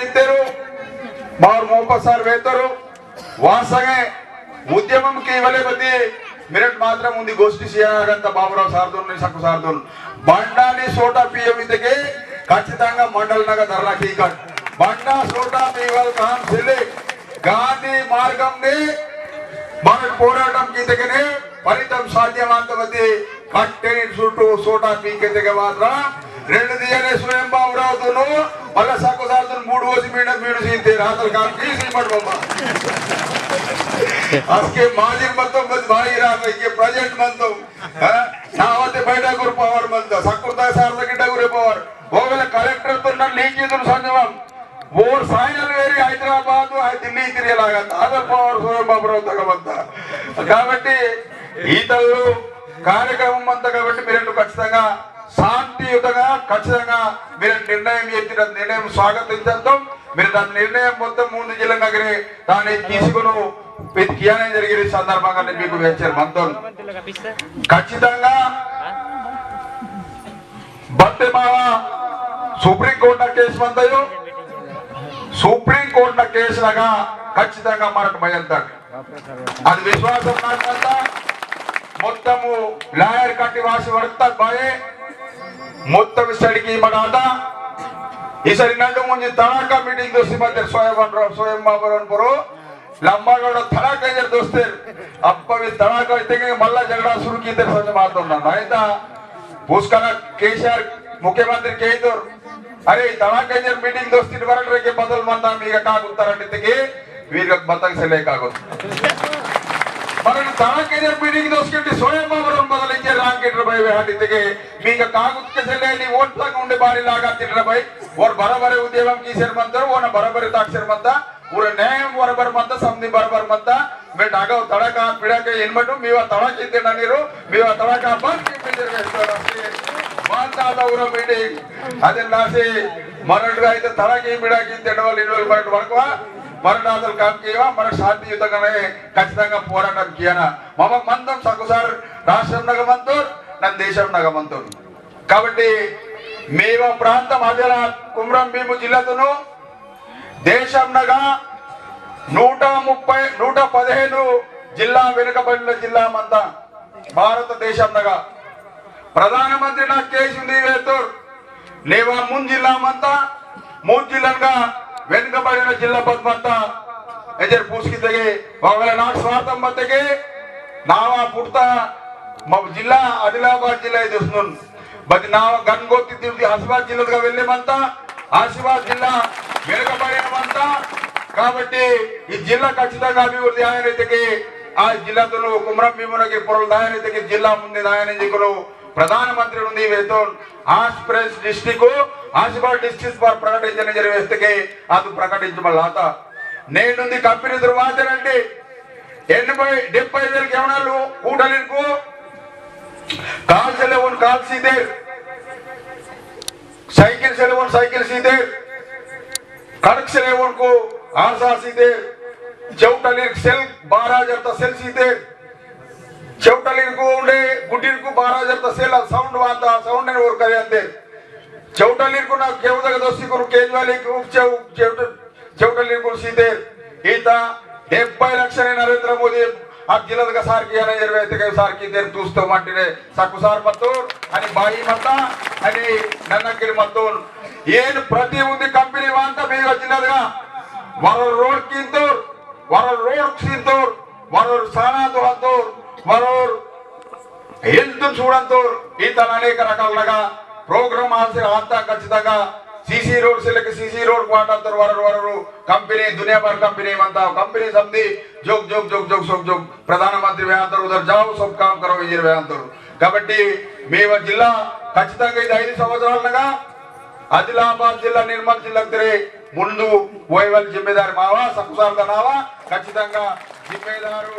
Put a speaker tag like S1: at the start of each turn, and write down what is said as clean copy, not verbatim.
S1: ಇದ್ದರು ಅವ್ರ ಮೊಪ್ಪಸಾರ್ ವೇತರು ವಾಸಗೆ ಉದ್ಯಮಕ್ಕೆ ಇವಲೇ ಬದಿ ಮಿರಟ್ ಮಾತ್ರ ಮುಂದೆ ಗೋಷ್ಠಿ ಸಿಯಾಗಂತ ಬಾಬುರಾವ್ ಸಾರ್ದೋನ್ ಸಕ್ಕು ಸಾರ್ದೋನ್ బండాని సోటా పియమితకే ఖచ్చితంగా మండలనగ ధర్నాకి బండా సోటా పియవల్ కాం సెలే గాంధీ మార్గంని మన పోరాటం గీతకనే ఫలితం సాధ్యమంతవది కట్టెని చుట్టూ సోటా పీకెతకే మాత్రం రెండు దియనే స్వయం బాబురావును మళ్ళ సక్కు సార్దోన్ మూడు ఓసి మీడు సీతే రాతల్ కాం కీసి మడబమ్మ আজকে মাঝির মতো ভাইরা এই প্রেজেন্ট মতো নাওতে বাইটা করে পাওয়ার মতো সাকুরতা সারলে কিটা করে পাওয়ার ওগুলা কালেক্টর তো না লিখিত సంజవం ఓర్ ఫైనల్ వేరి హైదరాబాద్ ఢిల్లీ తిరిగేలాగంత అదర్ పవర్ స్వయం బాబురావు తగవంత కాబట్టి ఈతలు కార్యక్రమం అంతా కాబట్టి మీరు ఖచ్చితంగా శాంతియుతంగా ఖచ్చితంగా మీరు నిర్ణయం చేసిన నిర్ణయం స్వాగతించడం మీరు దాని నిర్ణయం మొత్తం ముందు జిల్లాగరి దాన్ని తీసుకుని కియానే జరిగిన సందర్భంగా మీకు వెంచర్ మనతో ఖచ్చితంగా బత్తెమావ సుప్రీంకోర్టున కేసు ಬಂದయో సుప్రీంకోర్టున కేసులాగా ఖచ్చితంగా మనకు భయంతాడు అది విశ్వాసం నాకంత మొత్తము లాయర్ కట్టి వాసి వడతా బాయే మొత్తం సడికి మగాట ఈసారి నడు ముందు తడాకా మీటింగ్ దోసి మధ్య స్వయం బాబురావు పరు लंबागौड़ तड़ाक दोस्ते अब तड़ाक मल्ला झगड़ा शुरू की माता उसका केसीआर मुख्यमंत्री कह अरे तड़ाक मीटिंग दोस्ती बरटे बदल मंदा कागुतारे वीर बतक से मन तड़ाक मीटिंग दोस्ती स्वयं बदल राकेट भाई हाटी कागुत से ओट उंडे बारी लागा तिट्र भाई और बराबरे उद्यम की सेर मंतर वो बराबरे ताक्षर मंता पूरे न्याय बराबर मत समझी बराबर मत मैं डागा तड़का पिड़ाके इनबटू मीवा तड़क इतना नीरू मीवा तड़का बंद मीटिंग अदे नासी मरटगा इते तड़की पिड़ाकी तिनवल इन्वॉल्वमेंट वरकवा मरणादल काम किया मन शांतियुतगाने ఖచ్చితంగా పోరాటం కియానా మమ మందం సకుసార్ రాష్ట్రం నగమంతూర్ నన్ దేశం నగమంతూర్ కాబట్టి మేవ ప్రాంతం అదలా కుమ్రం భీము జిల్లాతోను దేశంనగా 115 జిల్లా వెనుకబడిన జిల్లా మంతా భారతదేశంనగా ప్రధానమంత్రి నా కేసు నీవేతూర్ లేవా మున్ జిల్లా మంతా మూడు జిల్లాగా వెనుకబడిన జిల్లా పద్మంతా ఎజర్ పూస్కి తెగే ఒకవేళ నాకు స్వార్థం బతకే నావా పుడతా మా జిల్లా ఆదిలాబాద్ జిల్లా చూస్తున్నాను బట్ నావా గన్గోతి తిరుపతి ఆసిఫాబాద్ జిల్లాగా వెళ్ళేమంతా ఆసిఫాబాద్ జిల్లా వెనుకబడినమంతా కాబట్టి ఈ జిల్లా ఖచ్చితంగా అభివృద్ధి ఆయనకి ఆ జిల్లాతో కుమ్రం భీమునకి పొరలు దాయనకి జిల్లా ముందు దాయనకు ప్రధానమంత్రి ఉంది వేతోన్ ఆస్ప్రెస్ డిస్ట్రిక్ట్ ఆసిఫాబాద్ డిస్ట్రిక్ట్ ఫర్ ప్రకటించిన జరివేస్తకి అది ప్రకటించబడాత నేనుంది కంపెనీ దుర్వాచనండి 80-70 కేవనాలు కూటలికు కాల్ సెలవున్ కాల్ సీదే साइकिल से लेवन साइकिल सीधे कड़क से लेवन को आरसा सीधे चौटलीर सेल 12,000 ता सेल सीधे चौटलीर को उंडे गुड्डीर को 12,000 ता सेल साउंड वाता साउंड ने और करे अंदे चौटलीर को ना केवदग दोस्ती को केजवाली को चौटलीर को सीधे इता 70 लक्ष ने नरेंद्र मोदी अब जिल्हा सारखी निर्वहित सारखी देर तूस्तो मंटे सकुसार मत्तूर आणि बाई मत आणि नन्नगिरी मत्तूर ಏನು ಪ್ರತಿ ಒಂದು ಕಂಪನಿ ಅಂತ ಬೇಗ ಜಿಲ್ಲಾದ ವರೂರ್ ರೋಡ್ ಕಿಂತೂರ್ ವರೂರ್ ರೋಡ್ ಕಿಂತೂರ್ ವರೂರ್ ಸಾನಾದು ಅಂತೂರ್ వరూర్ హెల్త్ చూడంతూర్ ఇతర అనేక రకాలుగా ప్రోగ్రామ్ అంతా ఖచ్చితంగా सीसी रोड से लेके सीसी रोड वाटर वररू कंपनी दुनिया भर कंपनी बनता कंपनी समझी जोग जोग जोग जोग जोग जोग प्रधानमंत्री व्यांतर उधर जाओ सब काम करो इजर व्यांतर కాబట్టి మేవ జిల్లా ఖచ్చితంగా ఇది 5 సంవత్సరాలుగా ఆదిలాబాద్ జిల్లా నిర్మల్ జిల్లాకు తిరే ముందు పోయేవాళ్ళ జిమ్మేదారు మావా సకుసార్ దనావా ఖచ్చితంగా జిమ్మేదారు